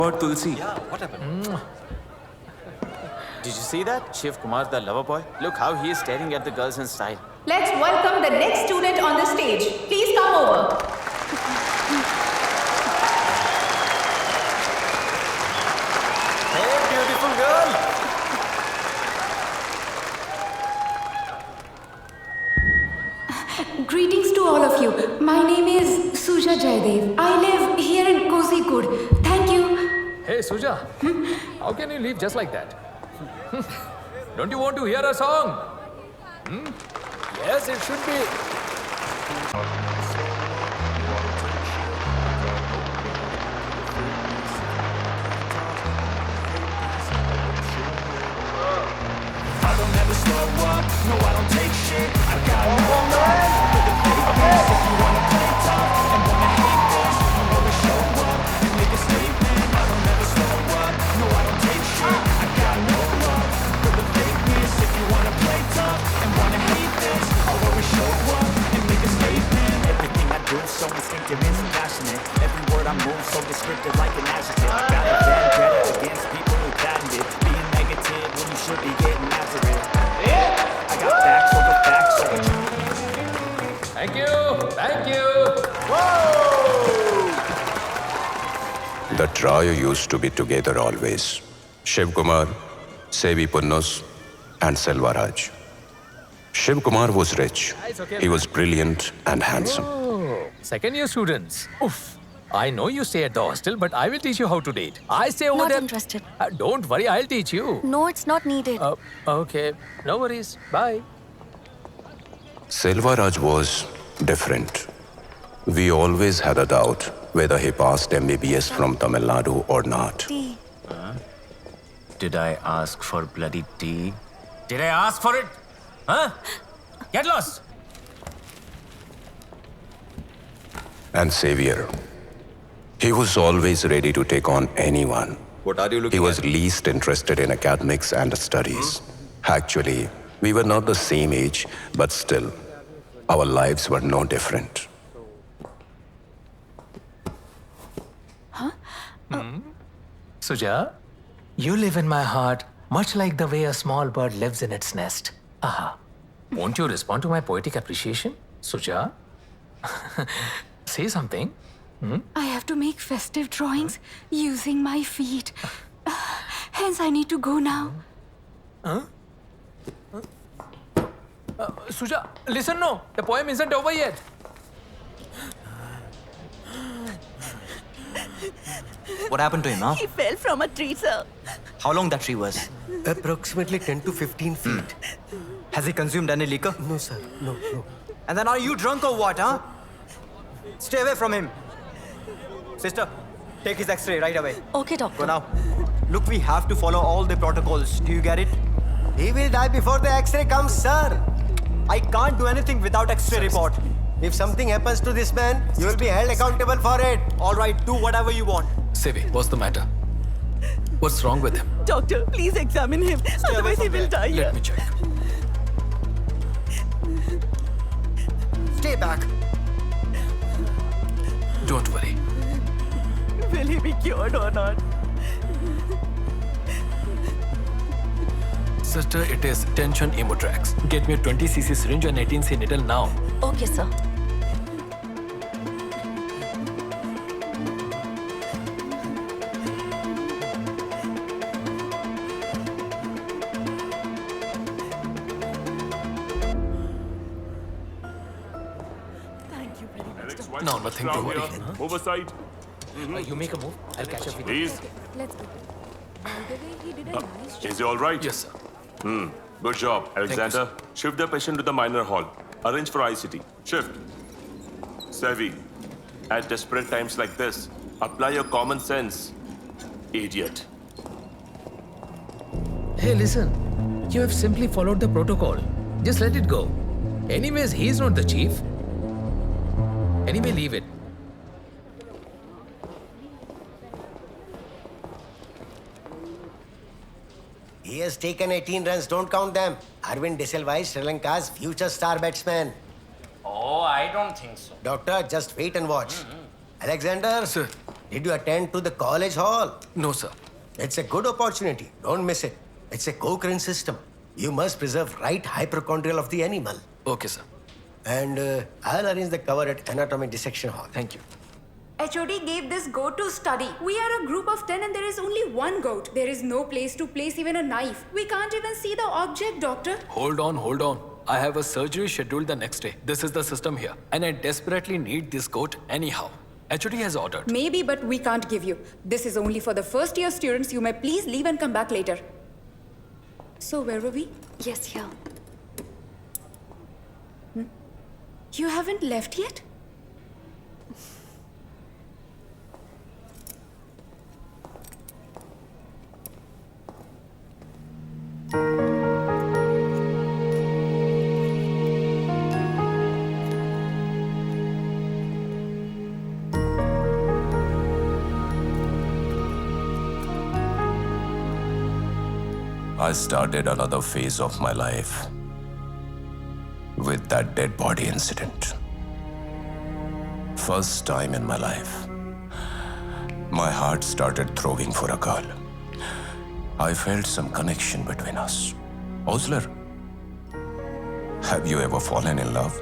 About Tulsi. Yeah, what happened? Did you see that? Shiv Kumar, the lover boy? Look how he is staring at the girls in style. Let's welcome the next student on the stage. Please come over. Hey, beautiful girl. Greetings to all of you. My name is Suja Jaydev. I live here in Kozhikode. Thank you. Hey, Suja. How can you leave just like that? Don't you want to hear a song? Yes, it should be. I don't ever slow up, no I don't take shit. I got no love for the fakeness. If you wanna play tough and wanna hate this, I'll always show up and make a statement. I don't ever slow up, no I don't take shit. I got no love for the fakeness. If you wanna play tough and wanna hate this, I'll always show up and make a statement. Everything I do so instinctive and so passionate. Every word I move so descriptive like an adjective. I got a vendetta against people who patented being negative when you should be getting after it. I got facts over facts over Thank you. Thank you. The trio used to be together always. Shiv Kumar, Sevi Punnus, and Selvaraj. Shiv Kumar was rich. He was brilliant and handsome. Oh, second year students. Oof. I know you stay at the hostel, but I will teach you how to date. I stay over Not there. interested. Don't worry, I'll teach you. No, it's not needed. Okay. No worries. Bye. Selvaraj was different. We always had a doubt whether he passed MBBS from Tamil Nadu or not. Tea. Did I ask for bloody tea? Did I ask for it? Huh? Get lost. And Xavier. He was always ready to take on anyone. What are you He looking was at? least interested in academics and studies. Actually, we were not the same age, but still, our lives were no different. Suja, you live in my heart, much like the way a small bird lives in its nest. Aha. Won't you respond to my poetic appreciation, Suja? Say something. I have to make festive drawings using my feet. Hence, I need to go now. Suja, listen, no. The poem isn't over yet. What happened to him, huh? He fell from a tree, sir. How long that tree was? Approximately 10 to 15 feet. Has he consumed any liquor? No, sir. No. And then are you drunk or what, huh? Stay away from him. Sister, take his x-ray right away. Okay, doctor. Go now. Look, we have to follow all the protocols. Do you get it? He will die before the X-ray comes, sir. I can't do anything without x-ray report. If something happens to this man, you will be held accountable for it. All right, do whatever you want. Sevi, what's the matter? What's wrong with him? Doctor, please examine him. Otherwise, he will die here. Let me check. Stay back. Don't worry. Will he be cured or not? Sister, it is tension Emotrax. Get me a 20cc syringe and 18C needle now. Okay, sir. Thank you very much, doctor. No, nothing to worry. Oversight. You make a move. I'll catch up with you. Please. Let's go. By the way, he did a nice job. Is he all right? Yes, sir. Good job, Alexander. Shift the patient to the minor hall. Arrange for ICT. Shift. Savvy. At desperate times like this, apply your common sense. Idiot. Hey, listen. You have simply followed the protocol. Just let it go. Anyways, he's not the chief. Anyway, leave it. He has taken 18 runs, don't count them. Arvind De Silva is Sri Lanka's future star batsman. Oh, I don't think so. Doctor, just wait and watch. Alexander, Sir. Did you attend to the college hall? No, sir. It's a good opportunity. Don't miss it. It's a Cochrane system. You must preserve right hypochondrial of the animal. Okay, sir. And I'll arrange the cover at anatomy dissection hall. Thank you. HOD gave this goat to study. We are a group of 10 and there is only one goat. There is no place to place even a knife. We can't even see the object, doctor. Hold on. I have a surgery scheduled the next day. This is the system here. And I desperately need this goat anyhow. HOD has ordered. Maybe, but we can't give you. This is only for the first year students. You may please leave and come back later. So where were we? Yes, here. You haven't left yet? I started another phase of my life with that dead body incident. First time in my life, my heart started throbbing for a girl. I felt some connection between us. Osler, have you ever fallen in love?